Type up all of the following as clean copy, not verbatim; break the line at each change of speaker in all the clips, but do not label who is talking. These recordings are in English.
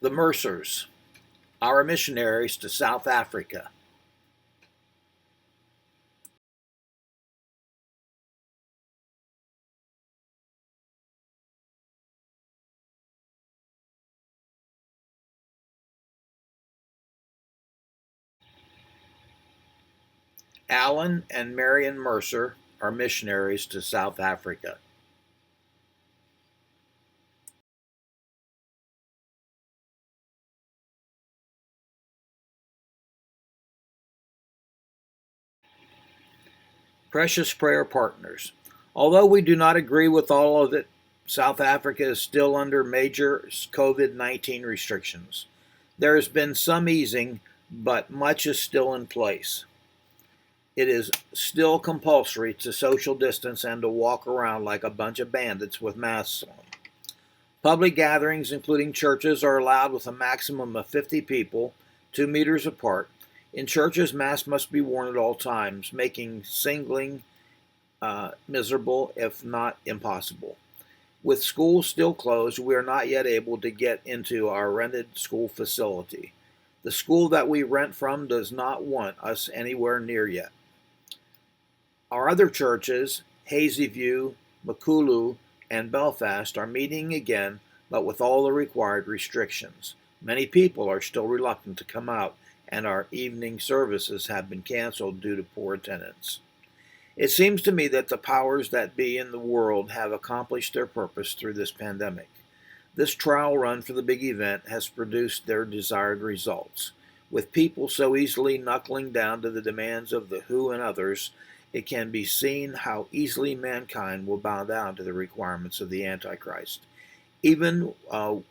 The Mercers, our missionaries to South Africa. Alan and Marion Mercer are missionaries to South Africa. Precious prayer partners. Although we do not agree with all of it, South Africa is still under major COVID-19 restrictions. There has been some easing, but much is still in place. It is still compulsory to social distance and to walk around like a bunch of bandits with masks on. Public gatherings, including churches, are allowed with a maximum of 50 people, 2 meters apart. In churches, masks must be worn at all times, making singling miserable, if not impossible. With schools still closed, we are not yet able to get into our rented school facility. The school that we rent from does not want us anywhere near yet. Our other churches, Hazyview, Makulu, and Belfast, are meeting again, but with all the required restrictions. Many people are still reluctant to come out, and our evening services have been canceled due to poor attendance. It seems to me that the powers that be in the world have accomplished their purpose through this pandemic. This trial run for the big event has produced their desired results. With people so easily knuckling down to the demands of the WHO and others, it can be seen how easily mankind will bow down to the requirements of the Antichrist. Even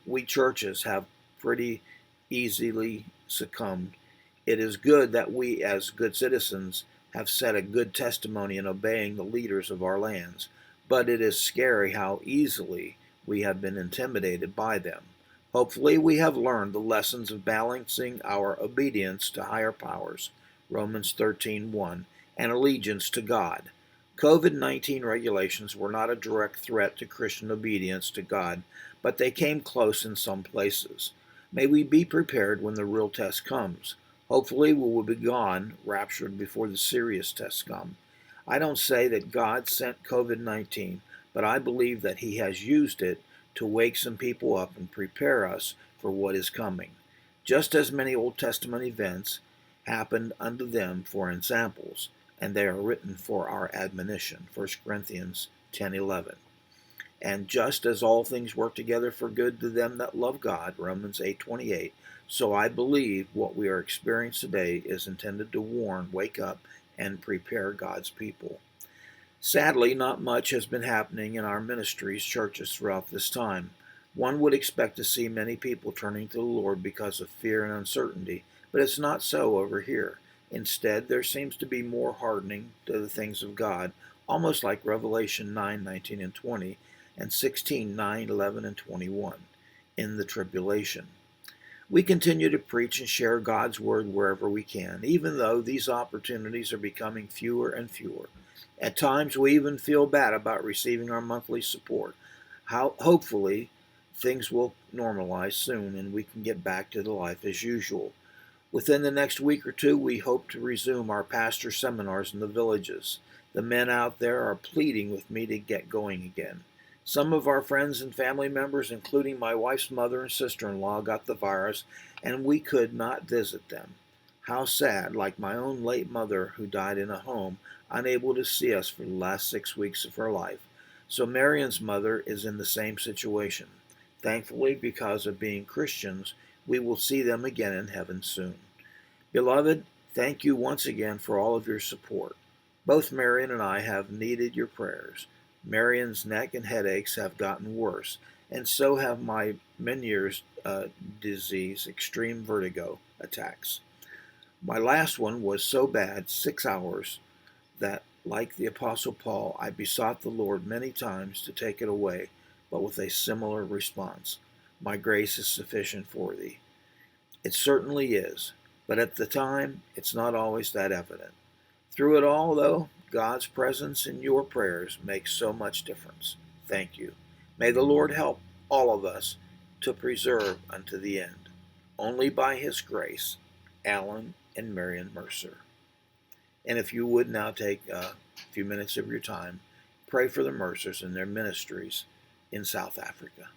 we churches have pretty easily succumbed. It is good that we, as good citizens, have set a good testimony in obeying the leaders of our lands, but it is scary how easily we have been intimidated by them. Hopefully, we have learned the lessons of balancing our obedience to higher powers, Romans 13:1, and allegiance to God. COVID-19 regulations were not a direct threat to Christian obedience to God, but they came close in some places. May we be prepared when the real test comes. Hopefully, we will be gone, raptured before the serious tests come. I don't say that God sent COVID-19, but I believe that He has used it to wake some people up and prepare us for what is coming. Just as many Old Testament events happened unto them for ensamples, and they are written for our admonition. 1 Corinthians 10:11. And just as all things work together for good to them that love God, Romans 8:28, so I believe what we are experiencing today is intended to warn, wake up, and prepare God's people. Sadly, not much has been happening in our ministries, churches throughout this time. One would expect to see many people turning to the Lord because of fear and uncertainty, but it's not so over here. Instead, there seems to be more hardening to the things of God, almost like Revelation 9:19 and 20, and 16:9, 11, and 21 in the tribulation. We continue to preach and share God's word wherever we can, even though these opportunities are becoming fewer and fewer. At times, we even feel bad about receiving our monthly support. Hopefully, things will normalize soon and we can get back to the life as usual. Within the next week or two, we hope to resume our pastor seminars in the villages. The men out there are pleading with me to get going again. Some of our friends and family members, including my wife's mother and sister-in-law, got the virus, and we could not visit them. How sad, like my own late mother who died in a home, unable to see us for the last 6 weeks of her life. So Marion's mother is in the same situation. Thankfully, because of being Christians, we will see them again in heaven soon. Beloved, thank you once again for all of your support. Both Marion and I have needed your prayers. Marion's neck and headaches have gotten worse, and so have my Meniere's disease, extreme vertigo attacks. My last one was so bad, 6 hours, that, like the Apostle Paul, I besought the Lord many times to take it away, but with a similar response. My grace is sufficient for thee. It certainly is, but at the time, it's not always that evident. Through it all, though, God's presence in your prayers makes so much difference. Thank you. May the Lord help all of us to preserve unto the end. Only by his grace, Alan and Marion Mercer. And if you would now take a few minutes of your time, pray for the Mercers and their ministries in South Africa.